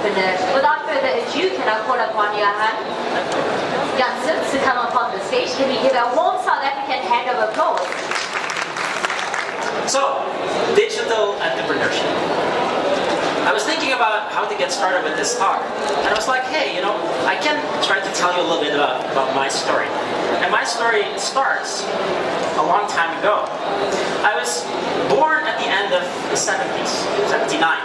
entrepreneur. Without further ado, can I call upon Johan Janssens to come upon the stage? Can we give a warm South African hand of applause? So, digital entrepreneurship. I was thinking about how to get started with this talk, and I was like, hey, I can try to tell you a little bit about my story. And my story starts a long time ago. I was born at the end of the 70s, 79.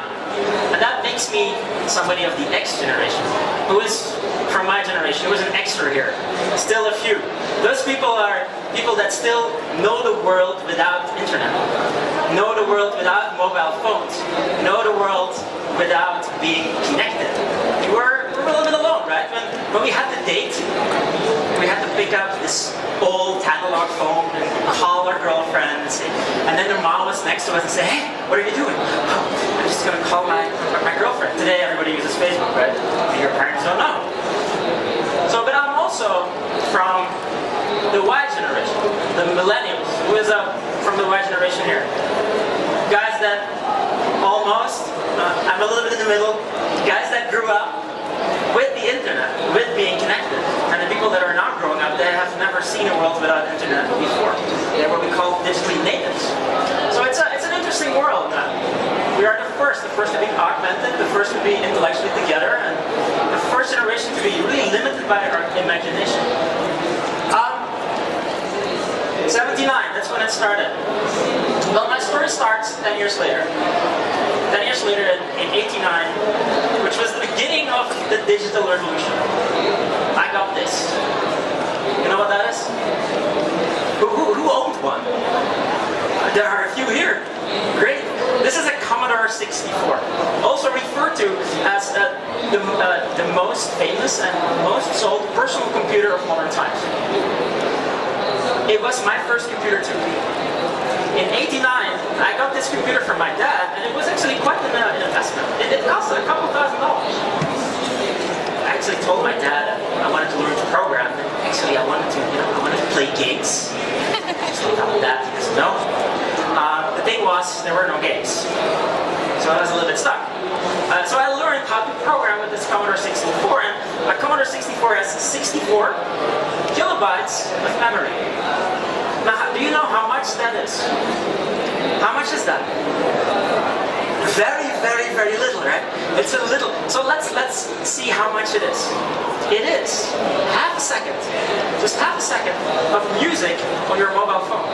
And that makes me somebody of the X generation, who is from my generation, who is an extra here. Still a few. Those people are people that still know the world without internet, know the world without mobile phones, know the world without being connected. We're a little bit alone, right? When we had to date, we had to pick up this old analog phone and call our girlfriends, and then their mom was next to us and say, hey, what are you doing? Oh, I'm just going to call my girlfriend. Today everybody uses Facebook, right? And your parents don't know. So, but I'm also from the Y generation, the millennials. Who is from the Y generation here? Guys that almost, I'm a little bit in the middle, guys that grew up with the internet, with being connected. And the people that are not growing up, they have never seen a world without internet before. They're what we call digitally natives. So it's an interesting world. We are the first to be augmented, the first to be intellectually together, and the first generation to be really limited by our imagination. 79, that's when it started. Well, my story starts 10 years later. 10 years later in 89, which was the beginning of the digital revolution. I got this. You know what that is? Who owned one? There are a few here. Great. This is a Commodore 64, also referred to as the most famous and most sold personal computer of modern times. It was my first computer too. In 89, I got this computer from my dad, and it was actually quite an investment. It cost a couple $1,000. I actually told my dad I wanted to learn to program. Actually, I wanted to play games. So Dad said no. The thing was, there were no games. So I was a little bit stuck. So I learned how to program with this Commodore 64, and a Commodore 64 has 64 kilobytes of memory. Now, do you know how much that is? How much is that? Very, very, very little, right? It's a little. So let's see how much it is. It is half a second, just half a second of music on your mobile phone.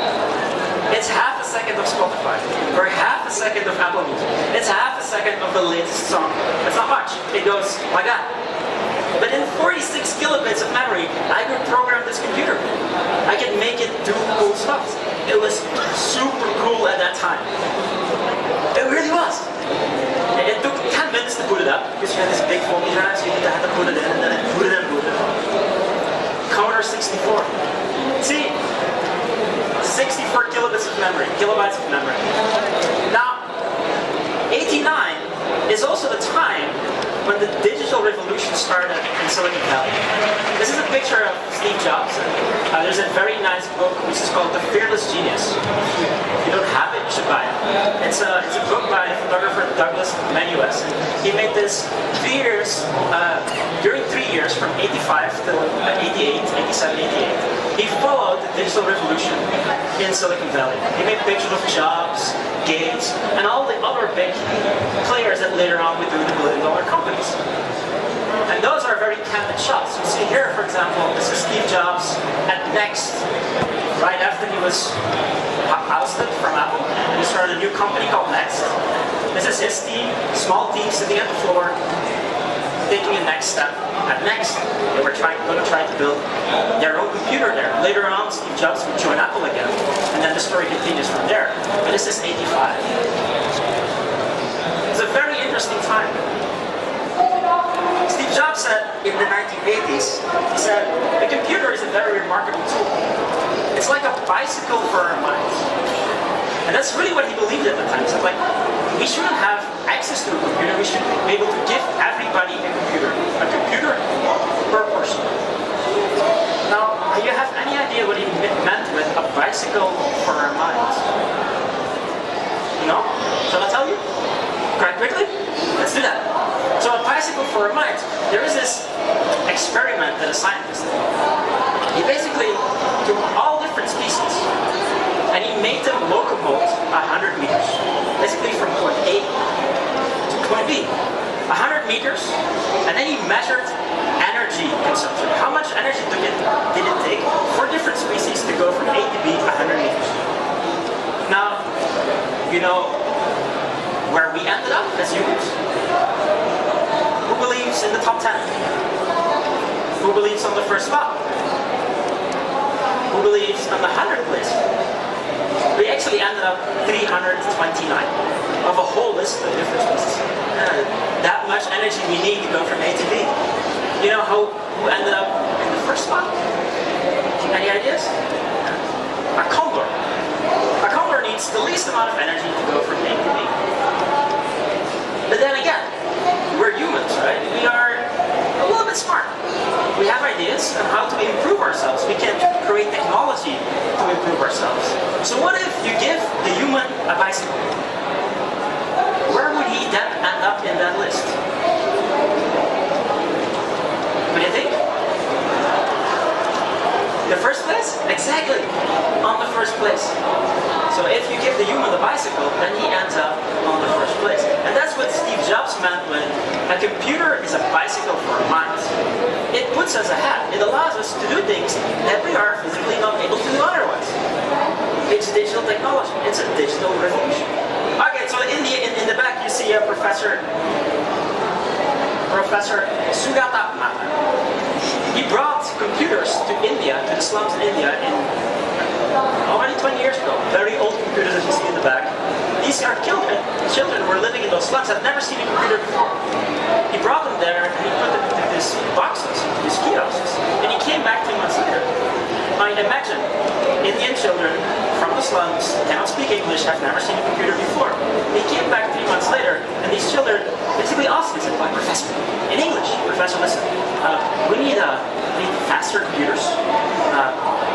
It's half a second of Spotify, or half a second of Apple Music. It's half a second of the latest song. It's not much. It goes like that. But in 46 kilobits of memory, I could program this computer. I could make it do cool stuff. It was super cool at that time. It really was. It took 10 minutes to boot it up, because you had this big phone drive, so you had to put it in, and then boot it in, boot it. Commodore 64. See? 64 kilobytes of memory. Now, 89 is also the time when the digital revolution started in Silicon Valley. This is a picture of Steve Jobs. There's a very nice book which is called The Fearless Genius. If you don't have it, you should buy it. It's a book by photographer Douglas Manues. He made this 3 years, during 3 years, from 85 to 88, 87, 88. He followed the digital revolution in Silicon Valley. He made pictures of Jobs, Gates, and all the other big players that later on would do the billion-dollar companies. And those are very candid shots. You see here, for example, this is Steve Jobs at Next, right after he was ousted from Apple, and he started a new company called Next. This is his team, small team sitting at the floor, taking a next step. At Next, they were going to try to build their own computer there. Later on, Steve Jobs would join Apple again, and then the story continues from there. But this is 85. It's a very interesting time. Steve Jobs said in the 1980s, he said, the computer is a very remarkable tool. It's like a bicycle for our minds. And that's really what he believed at the time. So like, we shouldn't have access to a computer, we should be able to give everybody a computer per person. Now, do you have any idea what he meant with a bicycle for our minds? No? Shall I tell you? Quite quickly? Let's do that. So a bicycle for a mind. There is this experiment that a scientist did. He basically took all different species and he made them locomote 100 meters. Basically from point A to point B. 100 meters, and then he measured energy consumption. How much energy did it take for different species to go from A to B 100 meters? Now, you know where we ended up as humans? Who believes in the top 10? Who believes on the first spot? Who believes on the 100th place? We actually ended up 329 of a whole list of different species. That much energy we need to go from A to B. You know who ended up in the first spot? Any ideas? A Commodore. A Commodore needs the least amount of energy to go from A to B. But then again, we're humans, right? We are a little bit smart. We have ideas on how to improve ourselves. We can create technology to improve ourselves. So what if you give the human a bicycle? Where would he then end up in that list? What do you think? The first place? Exactly. On the first place. So if you give the human the bicycle, then he ends up on the first place. And that's what Steve Jobs meant when a computer is a bicycle for our minds. It puts us ahead. It allows us to do things that we are physically not able to do otherwise. It's digital technology. It's a digital revolution. Okay, so in the back you see a Professor Sugata Mata. He brought computers to India, to the slums in India, in already 20 years ago. Very old computers as you see in the back. These are children. Children who were living in those slums had never seen a computer before. He brought them there and he put them into these boxes, these kiosks. And he came back 2 months later. Now imagine, Indian children from the slums, cannot speak English, have never seen a computer before. He came back 3 months later and these children basically asked him, he said, "Why, Professor, in English, Professor, listen, we need faster computers,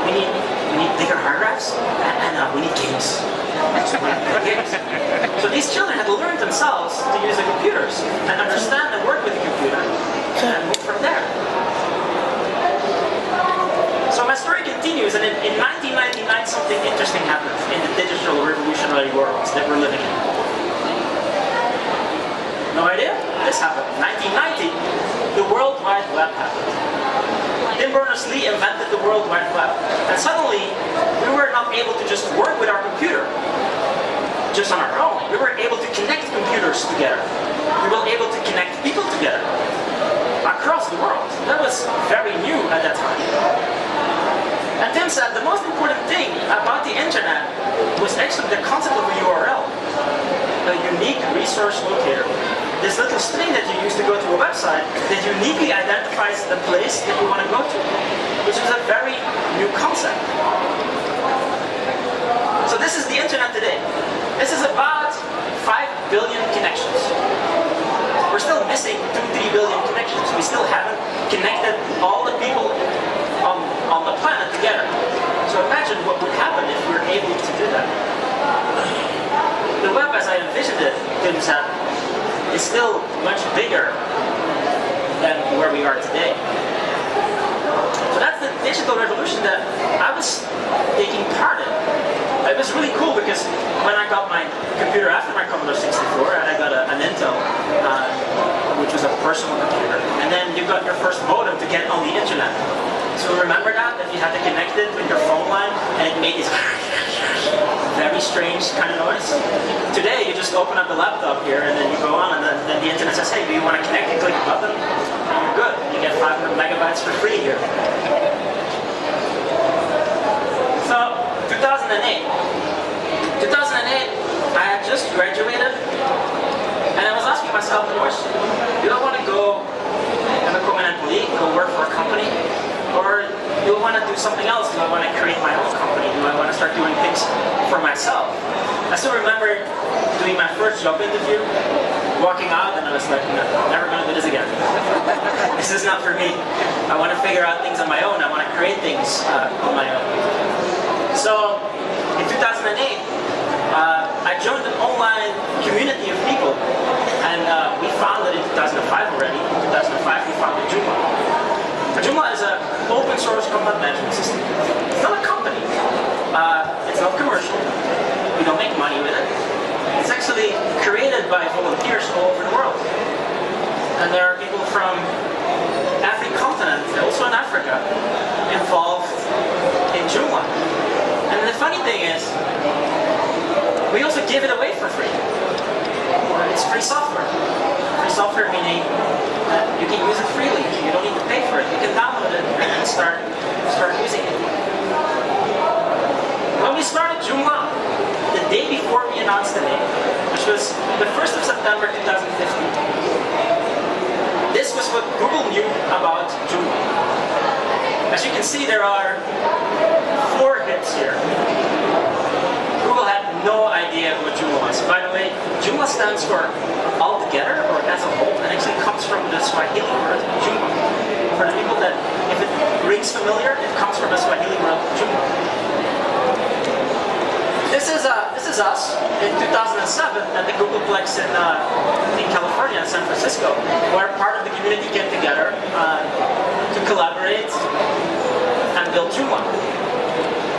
we need bigger hard drives, and we need games." So these children had to learn themselves to use the computers and understand and work with the computer and move from there. So my story continues, and in 1999 something interesting happened in the digital revolutionary world that we're living in. No idea? This happened. In 1990, the World Wide Web happened. Tim Berners-Lee invented the World Wide Web. And suddenly, we were not able to just work with our computer, just on our own. We were able to connect computers together. We were able to connect people together across the world. That was very new at that time. And Tim said the most important thing about the internet was actually the concept of a URL, a unique resource locator. This little string that you use to go to a website that uniquely identifies the place that you want to go to, which is a very new concept. So this is the internet today. This is about 5 billion connections. We're still missing 2-3 billion connections. We still haven't connected all the people on the planet together. So imagine what would happen if we were able to do that. The web as I envisioned it, is still much bigger than where we are today. So that's the digital revolution that I was taking part in. It was really cool because when I got my computer after my Commodore 64, I got an Intel, which was a personal computer. And then you got your first modem to get on the internet. So remember that you had to connect it with your phone line and it made this very strange kind of noise. Today you just open up the laptop here and then you go on and then the internet says, "Hey, do you want to connect?" You click a button and you're good. You get 500 megabytes for free here. So 2008, I had just graduated and I was asking myself the question, do I want to go and become an employee, go work for a company? Or do I want to do something else? Do I want to create my own company? Do I want to start doing things for myself? I still remember doing my first job interview, walking out, and I was like, no, I'm never going to do this again. This is not for me. I want to figure out things on my own. I want to create things on my own. So in 2008, I joined an online community of people 2005 already. In 2005 we founded Joomla. Joomla is an open source content management system. It's not a company. It's not commercial. We don't make money with it. It's actually created by volunteers all over the world. And there are people from every continent, also in Africa, involved in Joomla. And the funny thing is, we also give it away for free. It's free software. Free software meaning that you can use it freely. You don't need to pay for it. You can download it and start using it. When we started Joomla, the day before we announced the name, which was the 1st of September 2015, this was what Google knew about Joomla. As you can see, there are 4 hits here. Google had no idea what Joomla was. By the way, Joomla stands for all together or as a whole, and actually comes from the Swahili word Joomla. For the people that, if it rings familiar, it comes from the Swahili word Joomla. This is us in 2007 at the Googleplex in California, San Francisco, where part of the community came together to collaborate and build Joomla.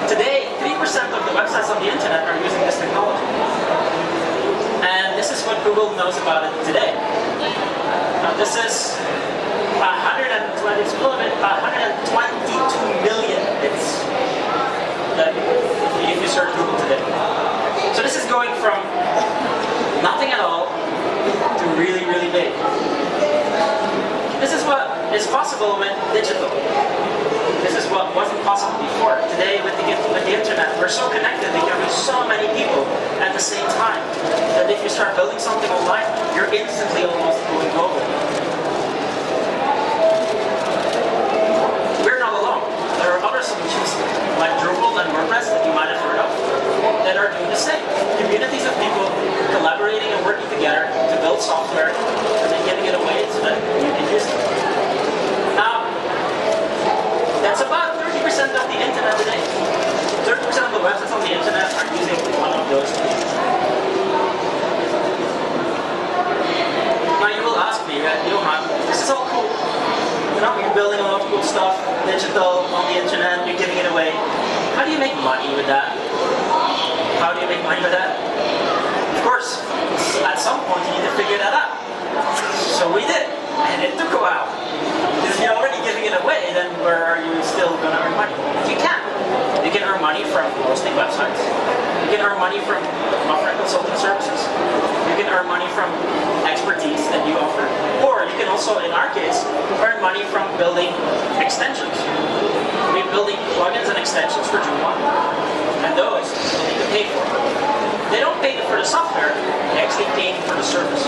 Today, 3% of the websites on the internet are using this technology. And this is what Google knows about it today. This is 122 million hits that if you search Google today. So this is going from nothing at all to really, really big. This is what is possible with digital. This is what wasn't possible before. Today, with the internet, we're so connected, we can reach so many people at the same time, that if you start building something online, you're instantly almost going global. We're not alone. There are other solutions, like Drupal and WordPress, that you might have heard of, that are doing the same. Communities of people collaborating and working together to build software, and then giving it away so that you can use it. Now, that's about 30% of the internet today. 30% of the websites on the internet are using one of those things. Now you will ask me, Johan, this is all cool. You know, you're building a lot of cool stuff, digital, on the internet, you're giving it away. How do you make money with that? How do you make money with that? Of course, at some point you need to figure that out. So we did, and it took a while. Because if you're already giving it away, then where are you still going to earn money? You can. You can earn money from hosting websites. You can earn money from offering consulting services. You can earn money from expertise that you offer. Or you can also, in our case, earn money from building extensions. We're building plugins and extensions for Joomla, and those you need to pay for. They don't pay for the software, they actually pay for the service.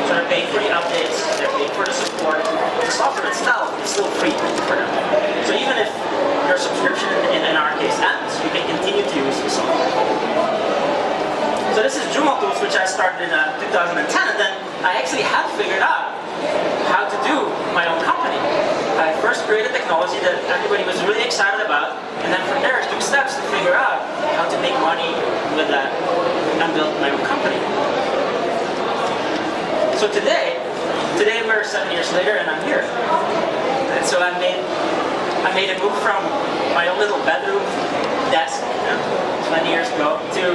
So they're paying for the updates, they're paying for the support. The software itself is still free for them. So even if your subscription in our case ends, you can continue to use the software. So this is Joomla Tools, which I started in 2010, and then I actually had figured out how to do my own company. I first created technology that everybody was really excited about, and then from there I took steps to figure out how to make money with that and build my own company. So today we're 7 years later and I'm here. And so I made a move from my own little bedroom desk 20 years ago to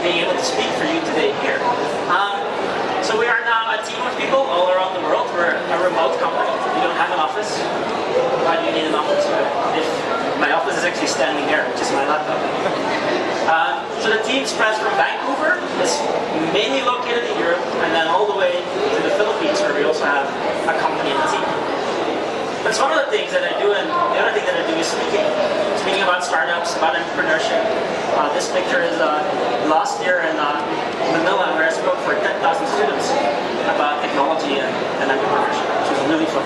being able to speak for you today here. So we are now a team of people all around the world. We're a remote company. We don't have an office. Why do you need an office? If my office is actually standing there, which is my laptop. So the team spreads from Vancouver, it's mainly located in Europe, and then all the way to the Philippines, where we also have a company and a team. That's one of the things that I do, and the other thing that I do is speaking about startups, about entrepreneurship. This picture is last year in Manila, where I spoke for 10,000 students about technology and entrepreneurship, which was really fun.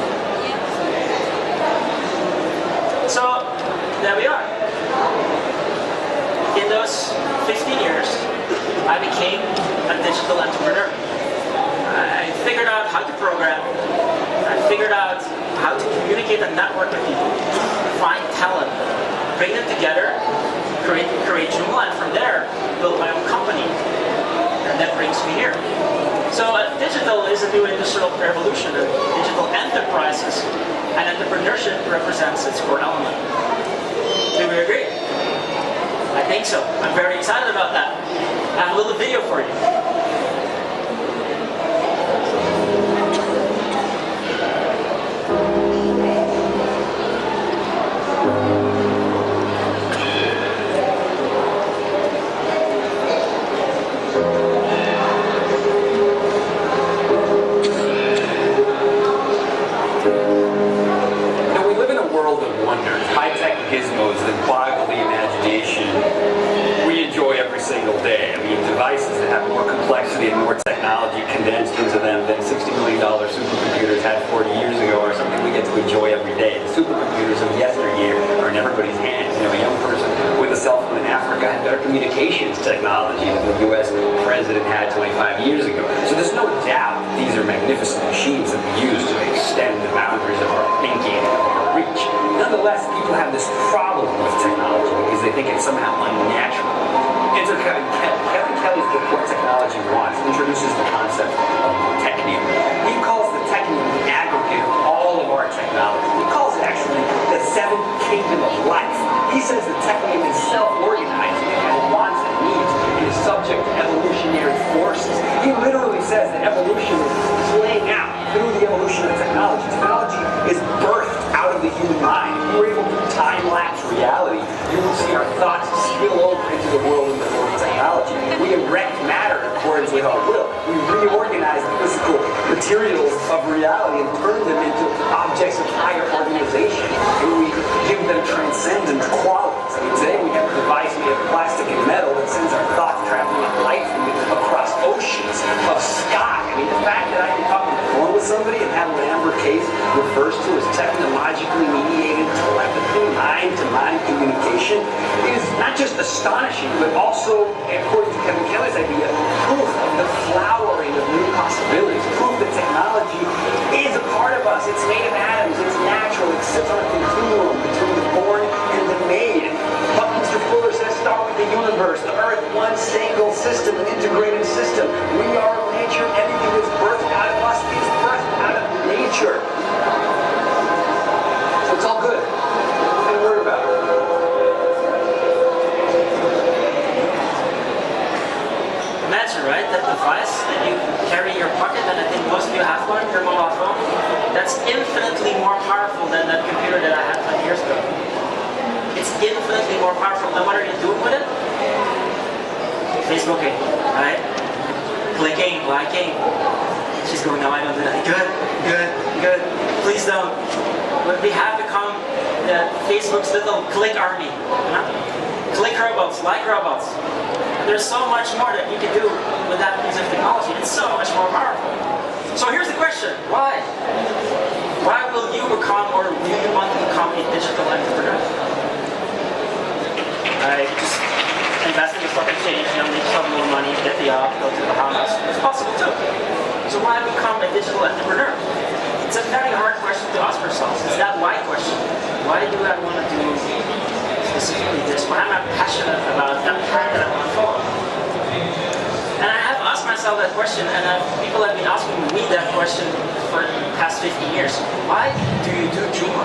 So, there we are. In those 15 years, I became a digital entrepreneur. I figured out how to program. I figured out how to communicate and network with people, find talent, bring them together, create Joomla, and from there, build my own company. And that brings me here. So digital is a new industrial revolution, and digital enterprises, and entrepreneurship represents its core element. Do we agree? I think so. I'm very excited about that. I have a little video for you. Gizmos that boggle the imagination we enjoy every single day. I mean, devices that have more complexity and more technology condensed into them than $60 million supercomputers had 40 years ago are something we get to enjoy every day. The supercomputers of yesteryear are in everybody's hands. You know, a young person with a cell phone in Africa had better communications technology than the U.S. president had 25 years ago. So there's no doubt these are magnificent machines that we use to extend the boundaries of our thinking and of our reach. Nonetheless, people have this problem with technology because they think it's somehow unnatural. Kevin Kelly's book, What Technology Wants, introduces the concept of the technium. He calls the technium the aggregate of all of our technology. He calls it actually the seventh kingdom of life. He says the technium is self-organizing and has wants and needs and is subject to evolutionary forces. He literally says that evolution is playing out through the evolution of technology. Technology is birthed out of the human mind. If we were able to time-lapse reality, you would see our thoughts spill over into the world of technology. We erect matter in accordance with our will. We reorganize the physical materials of reality and turn them into objects of higher organization. And we give them transcendent qualities. I mean, today we have a device made of plastic and metal that sends our thoughts traveling at light across oceans of sky. I mean, the fact that I can talk on the phone with somebody and have what Amber Case refers to as technologically mediated telepathy, mind-to-mind communication, is not just astonishing, but also, according to Kevin Kelly's idea, proof of the flowering of new possibilities, proof that technology is a part of us. It's made of atoms, it's natural, it sits on a continuum between the born and the made. Buckminster Fuller says, start with the universe, the earth, one single system, an integrated system. We are nature, everything that's birthed out of us is birthed out of nature. So it's all good. Nothing to worry about. Imagine, right, that device that you carry in your pocket, and I think most of you have one, your mobile phone, that's infinitely more powerful than that computer that I had 20 years ago. It's infinitely more powerful. And what are you doing with it? Facebooking, right? Clicking, liking. She's going, no, I don't do that. Good, good, good. Please don't. But we have become Facebook's little click army. You know? Click robots, like robots. There's so much more that you can do with that piece of technology. It's so much more powerful. So here's the question. Why? Why will you become, or do you want to become a digital entrepreneur? I just invest in the stock exchange, make some more money, get the yacht, go to the Bahamas. It's possible too. So why become a digital entrepreneur? It's a very hard question to ask ourselves. It's that why question. Why do I want to do specifically this? Why am I passionate about that path that I want to follow? And I have asked myself that question, and people have been asking me that question for the past 15 years. Why do you do Joomla?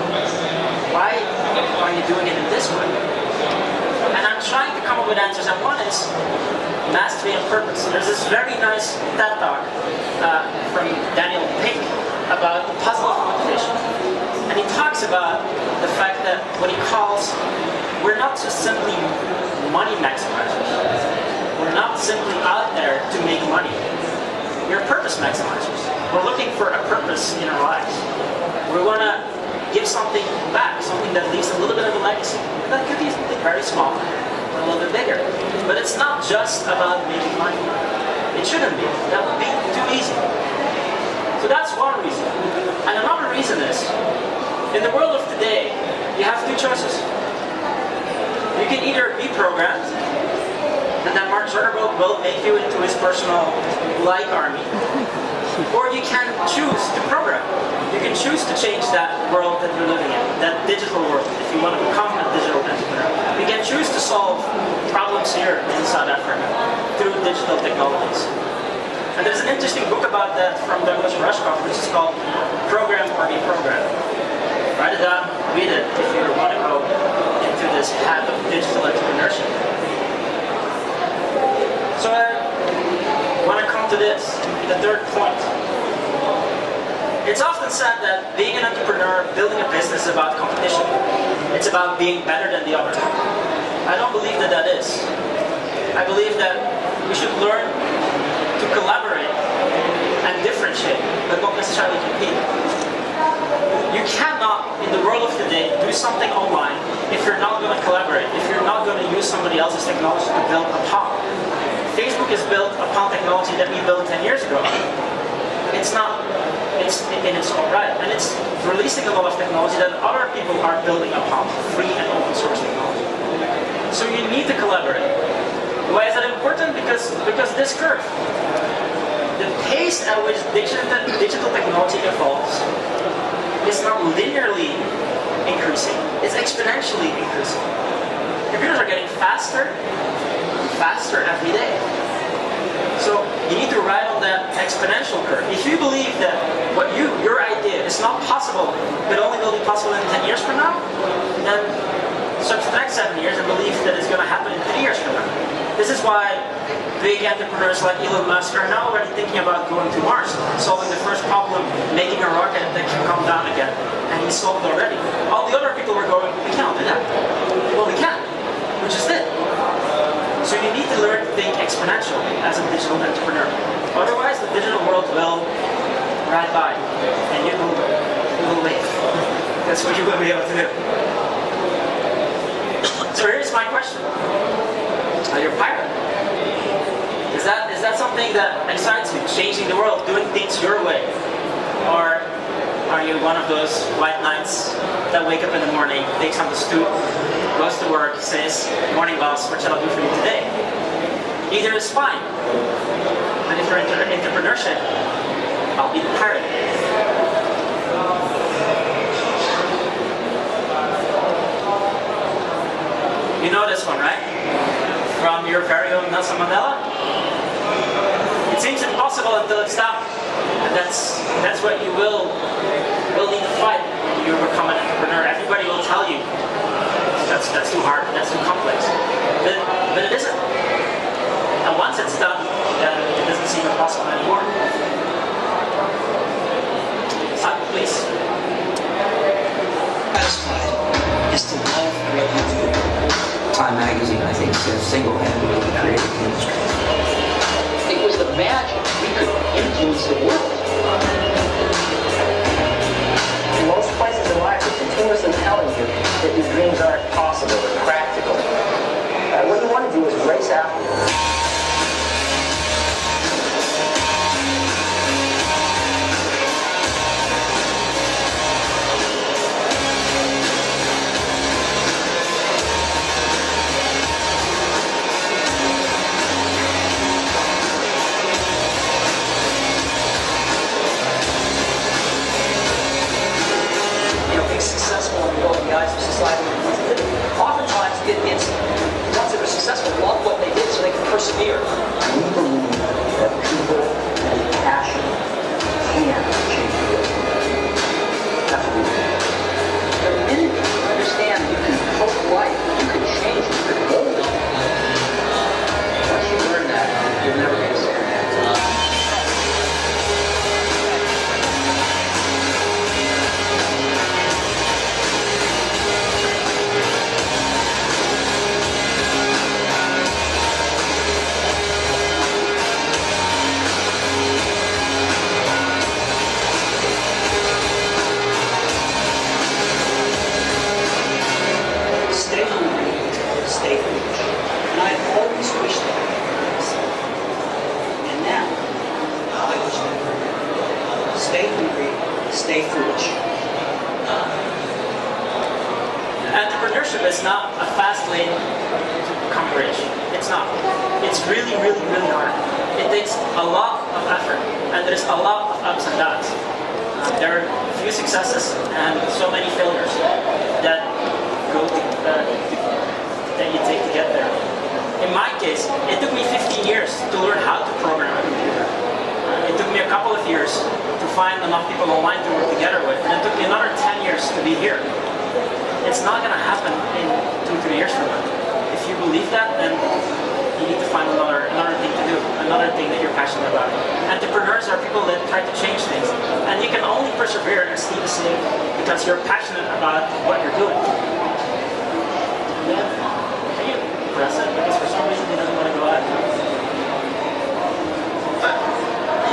Why are you doing it in this way? And I'm trying to come up with answers, and one is mastery and purpose. There's this very nice TED Talk from Daniel Pink about the puzzle of motivation. And he talks about the fact that what he calls, we're not just simply money maximizers. We're not simply out there to make money. We're purpose maximizers. We're looking for a purpose in our lives. We want to give something back, something that leaves a little bit of a legacy. That could be something very small, or a little bit bigger. But it's not just about making money. It shouldn't be. That would be too easy. So that's one reason. And another reason is, in the world of today, you have two choices. You can either be programmed, and then Mark Zuckerberg will make you into his personal like army, or you can choose to program. You can choose to change that world that you're living in, that digital world, if you want to become a digital entrepreneur. You can choose to solve problems here in South Africa through digital technologies. And there's an interesting book about that from Douglas Rushkoff, which is called Program or Be Programmed. Write it down, read it if you want to go into this path of digital entrepreneurship. So I want to come to this, the third point. It's often said that being an entrepreneur, building a business is about competition. It's about being better than the other. I don't believe that that is. I believe that we should learn to collaborate and differentiate, but not necessarily compete. You cannot, in the world of today, do something online if you're not going to collaborate, if you're not going to use somebody else's technology to build upon. Facebook is built upon technology that we built 10 years ago. It's not, it's all right, and it's releasing a lot of technology that other people are building upon, free and open source technology. So you need to collaborate. Why is that important? Because this curve, the pace at which digital technology evolves is not linearly increasing, it's exponentially increasing. Computers are getting faster every day. So you need to ride on that exponential curve. If you believe that your idea is not possible, but only will be possible in 10 years from now, then search the next 7 years and believe that it's going to happen in 3 years from now. This is why big entrepreneurs like Elon Musk are now already thinking about going to Mars, solving the first problem, making a rocket that can come down again, and he solved it already. All the other people were going, we can't do that. Well, we can. We just did. So you need to learn to think exponential as a digital entrepreneur. Otherwise, the digital world will ride by, and you will wait. That's what you will be able to do. So here's my question. Are you a pirate? Is that something that excites you? Changing the world, doing things your way? Or are you one of those white knights that wake up in the morning, takes on the stoop, goes to work, says, "Morning boss, what shall I do for you today?" Either is fine. And if you're into entrepreneurship, I'll be the pirate. You know this one, right? From your very own Nelson Mandela? It seems impossible until it's done. And that's what you will need to fight when you become an entrepreneur. Everybody will tell you that's too hard, that's too complex. But it isn't. And once it's done, then it doesn't seem impossible anymore. Simon, please. Satisfied is to love what you do. Time magazine, I think, says single-handedly the creative industry. It was the magic. We could influence the world. In most places in life, it's continuously telling you that your dreams aren't possible or practical. What you want to do is race after them. Successful in building the eyes of society. Oftentimes, it's ones that are successful love what they did so they can persevere. We believe that people and passion can change the world. Absolutely. The minute you understand that you can help life, you can change it, you can mold it. Once you learn that, you'll never be the same. Stay hungry, stay foolish. And I've always wished that. And now, I wish that. Stay hungry, stay foolish. Entrepreneurship is not a fast lane to become rich. It's not. It's really, really, really hard. It takes a lot of effort, and there's a lot of ups and downs. There are few successes and so many failures that that you take to get there. In my case, it took me 15 years to learn how to program a computer. me a couple of years to find enough people online to work together with, and it took me another 10 years to be here. It's not going to happen in 2-3 years from now. If you believe that, then you need to find another thing to do, another thing that you're passionate about. Entrepreneurs are people that try to change things, and you can only persevere and stay the same because you're passionate about what you're doing. Yeah. Can you press it? Because for some reason he doesn't want to go out.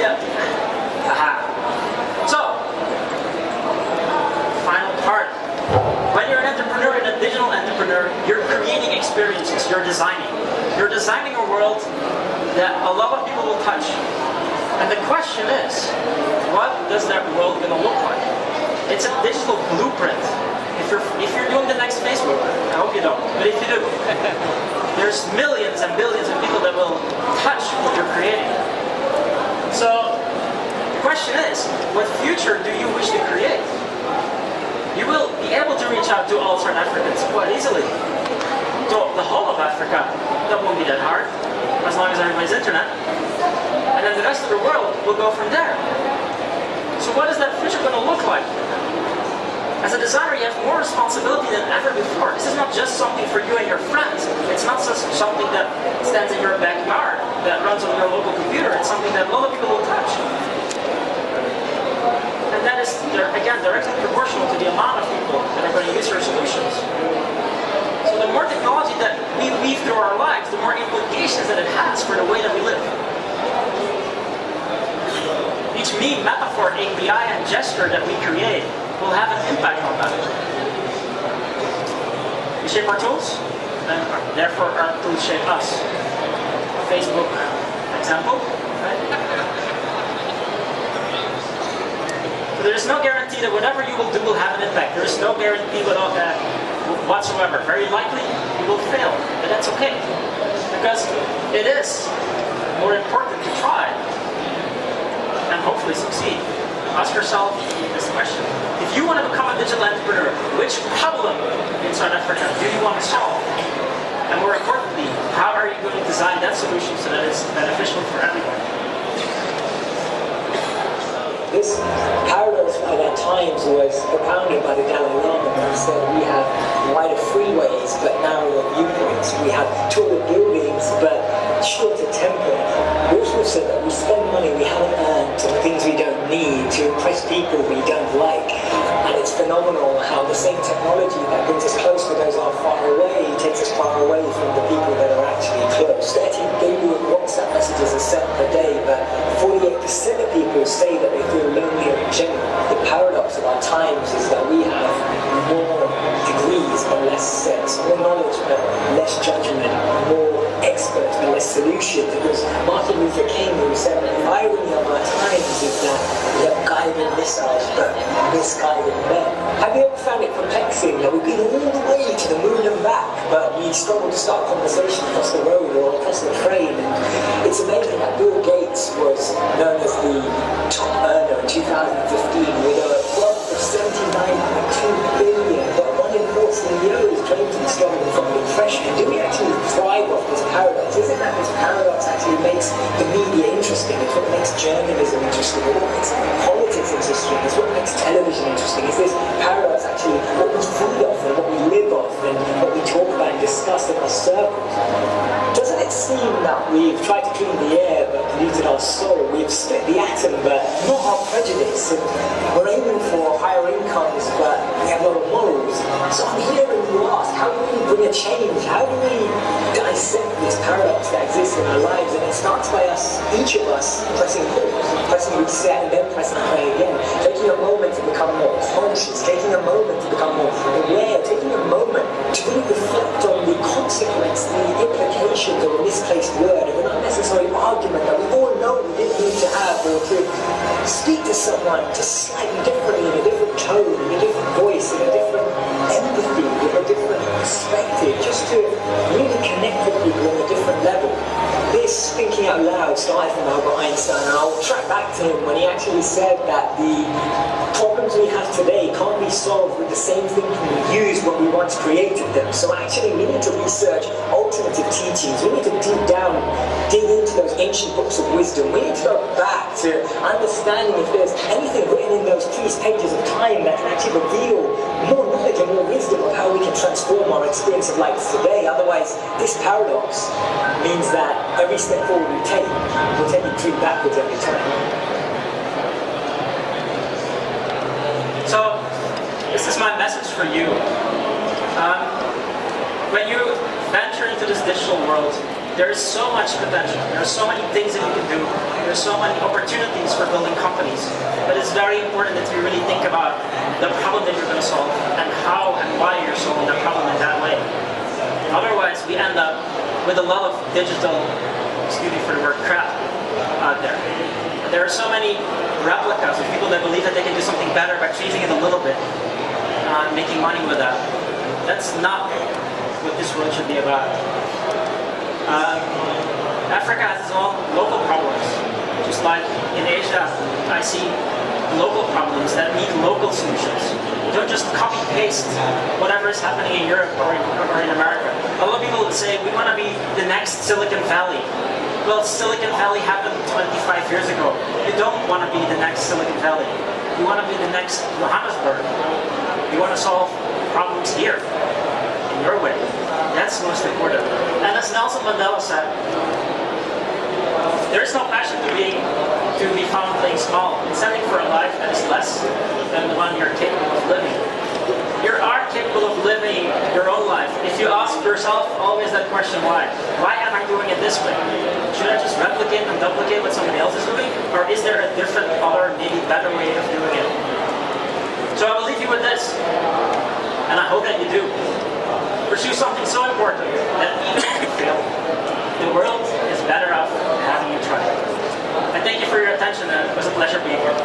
Yeah. Aha. So, final part. When you're an entrepreneur and a digital entrepreneur, you're creating experiences, you're designing. You're designing a world that a lot of people will touch. And the question is, what does that world gonna look like? It's a digital blueprint. If you're doing the next Facebook, I hope you don't, but if you do, there's millions and billions of people that will touch what you're creating. So, the question is, what future do you wish to create? You will be able to reach out to all South Africans quite easily. To the whole of Africa, that won't be that hard, as long as everybody's internet. And then the rest of the world will go from there. So what is that future going to look like? As a designer, you have more responsibility than ever before. This is not just something for you and your friends. It's not just something that stands in your backyard, that runs on your local computer. It's something that a lot of people will touch. And that is, again, directly proportional to the amount of people that are going to use your solutions. So the more technology that we weave through our lives, the more implications that it has for the way that we live. Each meme, metaphor, API, and gesture that we create will have an impact on that. We shape our tools, and therefore our tools shape us. Facebook, example, right? So there is no guarantee that whatever you will do will have an impact. There is no guarantee whatsoever. Very likely you will fail, but that's okay. Because it is more important to try and hopefully succeed. Ask yourself this question. If you want to become a digital entrepreneur, which problem in South Africa do you want to solve? And more importantly, how are you going to design that solution so that it's beneficial for everyone? This paradox of our times was propounded by the Dalai Lama when he said we have wider freeways but narrower viewpoints. We have taller buildings but shorter tempo. We also said that we spend money we haven't earned on things we don't need to impress people we don't like. And it's phenomenal how the same technology that brings us close to those who are far away takes us far away from the people that are actually close. 30 billion WhatsApp messages are sent per day, but 48% of people say that they feel lonelier in general. The paradox of our times is that we have more degrees but less sense, more knowledge but less judgment, more experts but less solutions. Because Martin Luther King, who said that the irony of our times is that we have guided missiles but misguided men. Have you ever found it perplexing that we've been all the way to the moon and back, but we struggle to start a conversation across the road or across the train? And it's amazing that Bill Gates was known as the top earner in 2015 with a wealth of 79.2 billion, but 1 in 4 CEOs claim to be struggling from depression. Do we actually thrive off this paradox? Isn't that this paradox actually makes the media interesting? It's what makes journalism interesting. It's what makes politics interesting. It's what makes television interesting. Is this paradox actually what we feed off and what we live off and what we talk about and discuss in our circles? Doesn't it seem that we've tried to clean the air but polluted our soul? We've split the atom but not our prejudice. And we're aiming for higher incomes but we have lower morals. So I'm here and you ask, how do we bring a change? How do we dissect this paradox that exists in our lives? And it starts by us, each of us, pressing pause, pressing reset and then pressing play again. Taking a moment to become more conscious, taking a moment to become more aware, taking a moment to really reflect on the consequence, the implications of a misplaced word, of an unnecessary argument that we all know we didn't need to have, or to speak to someone just slightly differently, in a different tone, in a different voice, in a different empathy, in a different perspective, just to really connect with people on a different level. This thinking out loud started from Albert Einstein, and I'll track back to him when he actually said that the problems we have today can't be solved with the same thinking we used when we once created them. So actually we need to research alternative teachings. We need to deep down dig into those ancient books of wisdom. We need to go back to understanding if there's anything written in those previous pages of time that can actually reveal more knowledge and more wisdom of how we can transform our experience of life today. Otherwise, this paradox means that every step forward we take will take you 3 backwards every time. So, this is my message for you. When you venture into this digital world, there is so much potential. There are so many things that you can do. There are so many opportunities for building companies. But it's very important that you really think about the problem that you're going to solve and how and why you're solving that problem in that way. Otherwise, we end up with a lot of digital, excuse me for the word, crap out there. There are so many replicas of people that believe that they can do something better by changing it a little bit, making money with that. That's not what this world should be about. Africa has its own local problems. Just like in Asia, I see local problems that need local solutions. Don't just copy-paste whatever is happening in Europe or in America. A lot of people would say, we want to be the next Silicon Valley. Well, Silicon Valley happened 25 years ago. You don't want to be the next Silicon Valley. You want to be the next Johannesburg. You want to solve problems here, in your way. That's most important. And as Nelson Mandela said, there is no passion to be found playing small. It's setting for a life that is less than the one you're capable of living. You are capable of living your own life. If you ask yourself always that question, why? Why am I doing it this way? Should I just replicate and duplicate what somebody else is doing? Or is there a different, other, maybe better way of doing it? So I will leave you with this, and I hope that you do. Pursue something so important that even if you fail, the world is better off having you try. I thank you for your attention, and it was a pleasure being here.